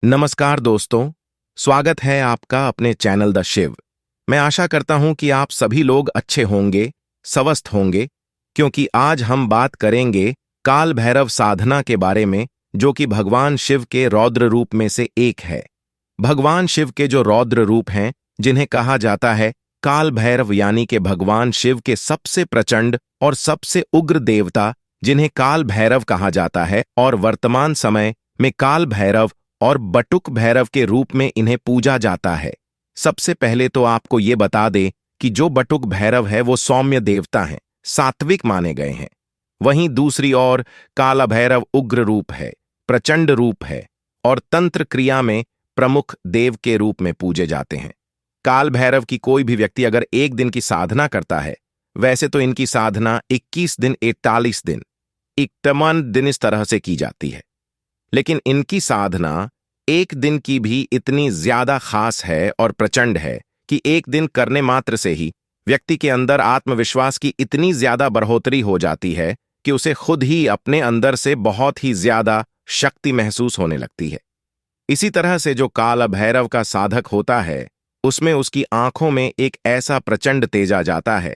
नमस्कार दोस्तों, स्वागत है आपका अपने चैनल द शिव। मैं आशा करता हूं कि आप सभी लोग अच्छे होंगे, स्वस्थ होंगे, क्योंकि आज हम बात करेंगे काल भैरव साधना के बारे में, जो कि भगवान शिव के रौद्र रूप में से एक है। भगवान शिव के जो रौद्र रूप हैं, जिन्हें कहा जाता है काल भैरव, यानी कि भगवान शिव के सबसे प्रचंड और सबसे उग्र देवता, जिन्हें काल भैरव कहा जाता है, और वर्तमान समय में काल भैरव और बटुक भैरव के रूप में इन्हें पूजा जाता है। सबसे पहले तो आपको ये बता दें कि जो बटुक भैरव है वो सौम्य देवता हैं, सात्विक माने गए हैं। वहीं दूसरी ओर काला भैरव उग्र रूप है, प्रचंड रूप है और तंत्र क्रिया में प्रमुख देव के रूप में पूजे जाते हैं। काल भैरव की कोई भी व्यक्ति अगर एक दिन की साधना करता है, वैसे तो इनकी साधना 21 दिन 41 दिन 51 दिन इस तरह से की जाती है, लेकिन इनकी साधना एक दिन की भी इतनी ज्यादा खास है और प्रचंड है कि एक दिन करने मात्र से ही व्यक्ति के अंदर आत्मविश्वास की इतनी ज्यादा बढ़ोतरी हो जाती है कि उसे खुद ही अपने अंदर से बहुत ही ज्यादा शक्ति महसूस होने लगती है। इसी तरह से जो काल भैरव का साधक होता है, उसमें उसकी आंखों में एक ऐसा प्रचंड तेज आ जाता है,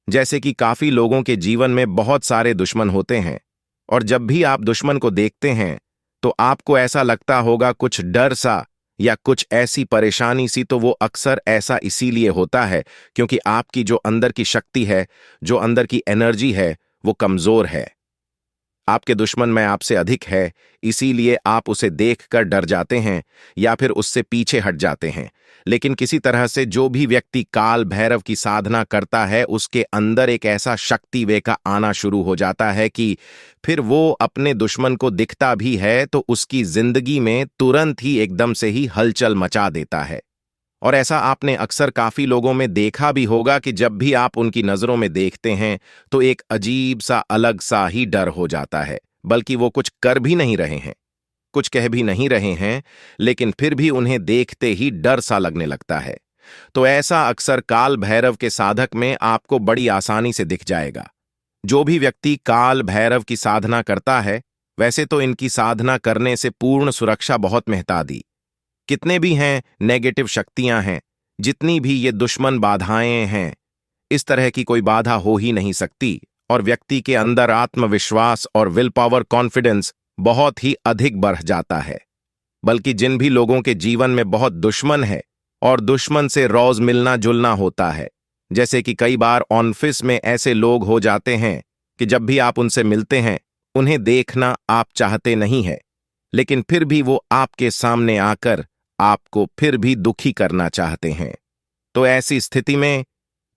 जैसे कि काफी लोगों के जीवन में बहुत सारे दुश्मन होते हैं, और जब भी आप दुश्मन को देखते हैं तो आपको ऐसा लगता होगा कुछ डर सा या कुछ ऐसी परेशानी सी। तो वो अक्सर ऐसा इसीलिए होता है क्योंकि आपकी जो अंदर की शक्ति है, जो अंदर की एनर्जी है, वो कमजोर है। आपके दुश्मन में आपसे अधिक है, इसीलिए आप उसे देखकर डर जाते हैं या फिर उससे पीछे हट जाते हैं। लेकिन किसी तरह से जो भी व्यक्ति काल भैरव की साधना करता है, उसके अंदर एक ऐसा शक्ति वे का आना शुरू हो जाता है कि फिर वो अपने दुश्मन को दिखता भी है तो उसकी जिंदगी में तुरंत ही एकदम से ही हलचल मचा देता है। और ऐसा आपने अक्सर काफी लोगों में देखा भी होगा कि जब भी आप उनकी नजरों में देखते हैं तो एक अजीब सा अलग सा ही डर हो जाता है, बल्कि वो कुछ कर भी नहीं रहे हैं, कुछ कह भी नहीं रहे हैं, लेकिन फिर भी उन्हें देखते ही डर सा लगने लगता है। तो ऐसा अक्सर काल भैरव के साधक में आपको बड़ी आसानी से दिख जाएगा। जो भी व्यक्ति काल भैरव की साधना करता है, वैसे तो इनकी साधना करने से पूर्ण सुरक्षा बहुत महतादी। कितने भी हैं नेगेटिव शक्तियां हैं, जितनी भी ये दुश्मन बाधाएं हैं, इस तरह की कोई बाधा हो ही नहीं सकती, और व्यक्ति के अंदर आत्मविश्वास और विल पावर, कॉन्फिडेंस बहुत ही अधिक बढ़ जाता है। बल्कि जिन भी लोगों के जीवन में बहुत दुश्मन है और दुश्मन से रोज मिलना जुलना होता है, जैसे कि कई बार ऑफिस में ऐसे लोग हो जाते हैं कि जब भी आप उनसे मिलते हैं, उन्हें देखना आप चाहते नहीं है, लेकिन फिर भी वो आपके सामने आकर आपको फिर भी दुखी करना चाहते हैं। तो ऐसी स्थिति में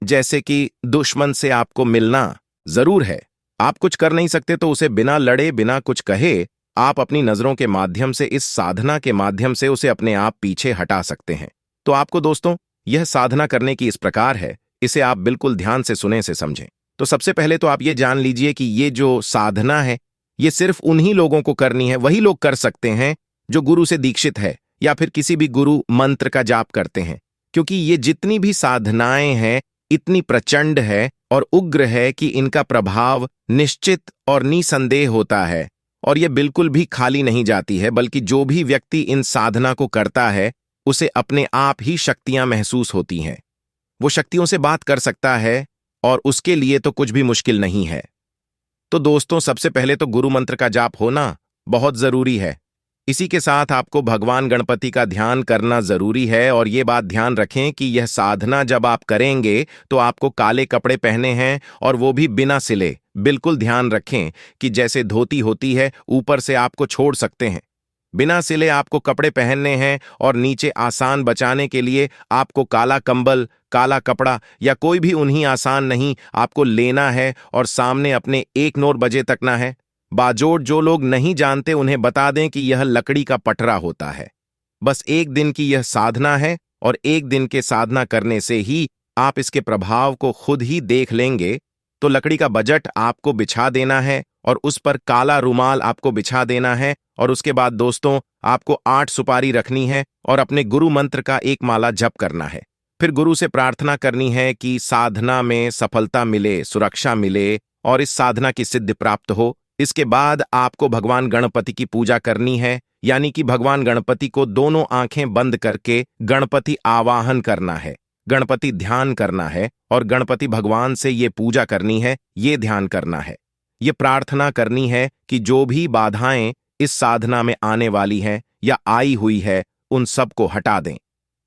जैसे कि दुश्मन से आपको मिलना जरूर है, आप कुछ कर नहीं सकते, तो उसे बिना लड़े बिना कुछ कहे आप अपनी नजरों के माध्यम से, इस साधना के माध्यम से उसे अपने आप पीछे हटा सकते हैं। तो आपको दोस्तों यह साधना करने की इस प्रकार है, इसे आप बिल्कुल ध्यान से सुने से समझें। तो सबसे पहले तो आप ये जान लीजिए कि ये जो साधना है, ये सिर्फ उन्हीं लोगों को करनी है, वही लोग कर सकते हैं जो गुरु से दीक्षित है या फिर किसी भी गुरु मंत्र का जाप करते हैं, क्योंकि ये जितनी भी साधनाएं हैं इतनी प्रचंड है और उग्र है कि इनका प्रभाव निश्चित और निसंदेह होता है, और यह बिल्कुल भी खाली नहीं जाती है, बल्कि जो भी व्यक्ति इन साधना को करता है उसे अपने आप ही शक्तियां महसूस होती हैं। वो शक्तियों से बात कर सकता है और उसके लिए तो कुछ भी मुश्किल नहीं है। तो दोस्तों सबसे पहले तो गुरु मंत्र का जाप होना बहुत जरूरी है। इसी के साथ आपको भगवान गणपति का ध्यान करना जरूरी है, और ये बात ध्यान रखें कि यह साधना जब आप करेंगे तो आपको काले कपड़े पहने हैं, और वो भी बिना सिले। बिल्कुल ध्यान रखें कि जैसे धोती होती है ऊपर से आपको छोड़ सकते हैं, बिना सिले आपको कपड़े पहनने हैं, और नीचे आसान बचाने के लिए आपको काला कंबल, काला कपड़ा या कोई भी उन्हीं आसान नहीं आपको लेना है, और सामने अपने 1 बजे तकना है। बाजोड़ जो लोग नहीं जानते उन्हें बता दें कि यह लकड़ी का पटरा होता है। बस एक दिन की यह साधना है, और एक दिन के साधना करने से ही आप इसके प्रभाव को खुद ही देख लेंगे। तो लकड़ी का बजट आपको बिछा देना है, और उस पर काला रुमाल आपको बिछा देना है, और उसके बाद दोस्तों आपको 8 सुपारी रखनी है और अपने गुरु मंत्र का एक माला जप करना है। फिर गुरु से प्रार्थना करनी है कि साधना में सफलता मिले, सुरक्षा मिले और इस साधना की सिद्धि प्राप्त हो। इसके बाद आपको भगवान गणपति की पूजा करनी है, यानी कि भगवान गणपति को दोनों आंखें बंद करके गणपति आवाहन करना है, गणपति ध्यान करना है और गणपति भगवान से ये पूजा करनी है, ये ध्यान करना है, ये प्रार्थना करनी है कि जो भी बाधाएं इस साधना में आने वाली हैं या आई हुई है उन सब को हटा दें।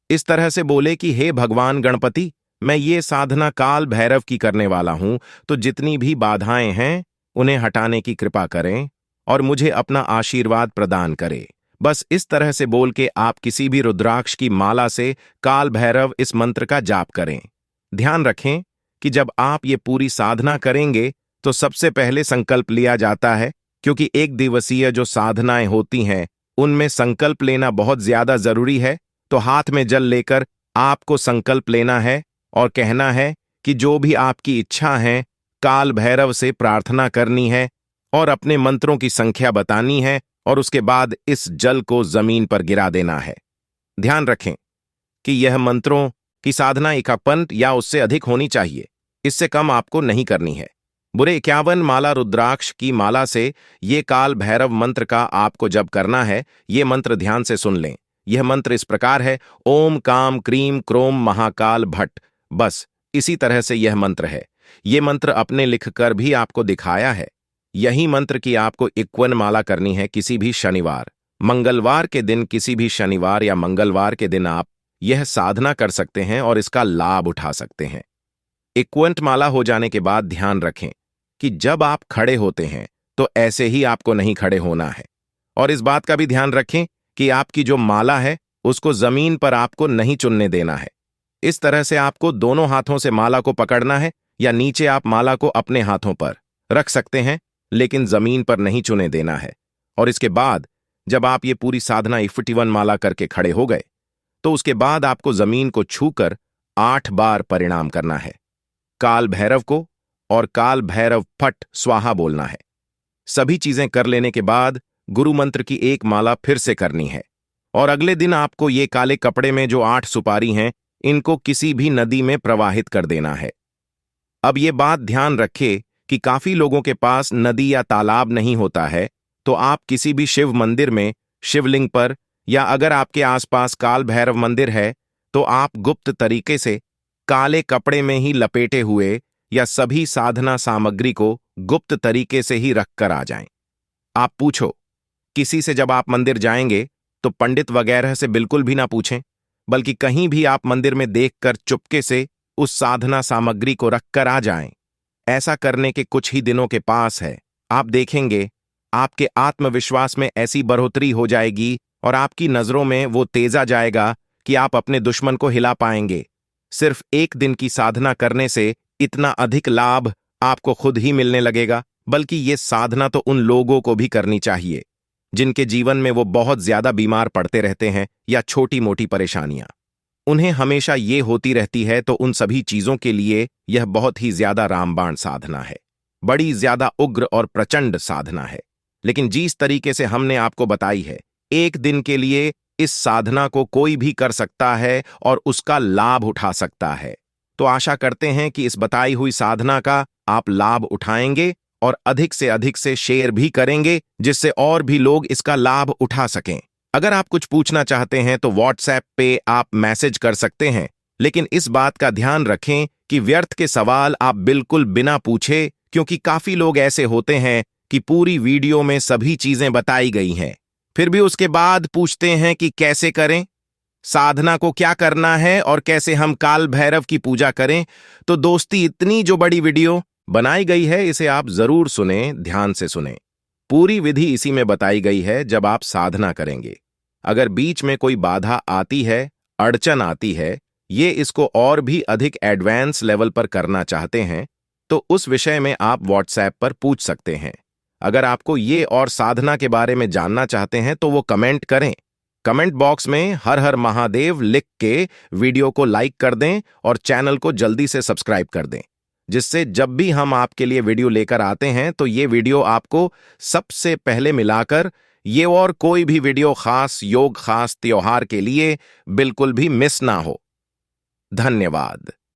इस तरह से बोले कि हे भगवान गणपति, मैं ये साधना काल भैरव की करने वाला हूं, तो जितनी भी बाधाएं हैं उन्हें हटाने की कृपा करें और मुझे अपना आशीर्वाद प्रदान करें। बस इस तरह से बोल के आप किसी भी रुद्राक्ष की माला से काल भैरव इस मंत्र का जाप करें। ध्यान रखें कि जब आप ये पूरी साधना करेंगे तो सबसे पहले संकल्प लिया जाता है, क्योंकि एक दिवसीय जो साधनाएं होती हैं उनमें संकल्प लेना बहुत ज्यादा जरूरी है। तो हाथ में जल लेकर आपको संकल्प लेना है और कहना है कि जो भी आपकी इच्छा है काल भैरव से प्रार्थना करनी है और अपने मंत्रों की संख्या बतानी है और उसके बाद इस जल को जमीन पर गिरा देना है। ध्यान रखें कि यह मंत्रों की साधना 51 या उससे अधिक होनी चाहिए, इससे कम आपको नहीं करनी है। बुरे 51 माला रुद्राक्ष की माला से ये काल भैरव मंत्र का आपको जप करना है। ये मंत्र ध्यान से सुन लें। यह मंत्र इस प्रकार है, ओम काम क्रीम क्रोम महाकाल भट्ट। बस इसी तरह से यह मंत्र है। ये मंत्र अपने लिखकर भी आपको दिखाया है। यही मंत्र की आपको 51 माला करनी है। किसी भी शनिवार मंगलवार के दिन, किसी भी शनिवार या मंगलवार के दिन आप यह साधना कर सकते हैं और इसका लाभ उठा सकते हैं। 51 माला हो जाने के बाद ध्यान रखें कि जब आप खड़े होते हैं तो ऐसे ही आपको नहीं खड़े होना है, और इस बात का भी ध्यान रखें कि आपकी जो माला है उसको जमीन पर आपको नहीं चुनने देना है। इस तरह से आपको दोनों हाथों से माला को पकड़ना है, या नीचे आप माला को अपने हाथों पर रख सकते हैं लेकिन जमीन पर नहीं चुने देना है। और इसके बाद जब आप ये पूरी साधना 51 माला करके खड़े हो गए तो उसके बाद आपको जमीन को छूकर 8 बार परिणाम करना है। काल भैरव को और काल भैरव फट स्वाहा बोलना है। सभी चीजें कर लेने के बाद गुरु मंत्र की एक माला फिर से करनी है, और अगले दिन आपको ये काले कपड़े में जो 8 सुपारी हैं इनको किसी भी नदी में प्रवाहित कर देना है। अब ये बात ध्यान रखें कि काफी लोगों के पास नदी या तालाब नहीं होता है, तो आप किसी भी शिव मंदिर में शिवलिंग पर, या अगर आपके आसपास काल भैरव मंदिर है तो आप गुप्त तरीके से काले कपड़े में ही लपेटे हुए या सभी साधना सामग्री को गुप्त तरीके से ही रखकर आ जाएं। आप पूछो किसी से, जब आप मंदिर जाएंगे तो पंडित वगैरह से बिल्कुल भी ना पूछें, बल्कि कहीं भी आप मंदिर में देखकर चुपके से उस साधना सामग्री को रखकर आ जाएं। ऐसा करने के कुछ ही दिनों के पास है, आप देखेंगे आपके आत्मविश्वास में ऐसी बढ़ोतरी हो जाएगी और आपकी नजरों में वो तेजा जाएगा कि आप अपने दुश्मन को हिला पाएंगे। सिर्फ एक दिन की साधना करने से इतना अधिक लाभ आपको खुद ही मिलने लगेगा। बल्कि ये साधना तो उन लोगों को भी करनी चाहिए जिनके जीवन में वो बहुत ज्यादा बीमार पड़ते रहते हैं या छोटी मोटी परेशानियां उन्हें हमेशा ये होती रहती है, तो उन सभी चीजों के लिए यह बहुत ही ज्यादा रामबाण साधना है, बड़ी ज्यादा उग्र और प्रचंड साधना है। लेकिन जिस तरीके से हमने आपको बताई है, एक दिन के लिए इस साधना को कोई भी कर सकता है और उसका लाभ उठा सकता है। तो आशा करते हैं कि इस बताई हुई साधना का आप लाभ उठाएंगे और अधिक से शेयर भी करेंगे, जिससे और भी लोग इसका लाभ उठा सकें। अगर आप कुछ पूछना चाहते हैं तो व्हाट्सएप पे आप मैसेज कर सकते हैं, लेकिन इस बात का ध्यान रखें कि व्यर्थ के सवाल आप बिल्कुल बिना पूछे, क्योंकि काफी लोग ऐसे होते हैं कि पूरी वीडियो में सभी चीजें बताई गई हैं, फिर भी उसके बाद पूछते हैं कि कैसे करें, साधना को क्या करना है और कैसे हम काल भैरव की पूजा करें। तो दोस्ती, इतनी जो बड़ी वीडियो बनाई गई है इसे आप जरूर सुने, ध्यान से सुने। पूरी विधि इसी में बताई गई है जब आप साधना करेंगे। अगर बीच में कोई बाधा आती है, अड़चन आती है, ये इसको और भी अधिक एडवांस लेवल पर करना चाहते हैं, तो उस विषय में आप व्हाट्सएप पर पूछ सकते हैं। अगर आपको ये और साधना के बारे में जानना चाहते हैं तो वो कमेंट करें। कमेंट बॉक्स में हर हर महादेव लिख के वीडियो को लाइक कर दें और चैनल को जल्दी से सब्सक्राइब कर दें, जिससे जब भी हम आपके लिए वीडियो लेकर आते हैं तो ये वीडियो आपको सबसे पहले मिलाकर ये और कोई भी वीडियो खास योग, खास त्योहार के लिए बिल्कुल भी मिस ना हो। धन्यवाद।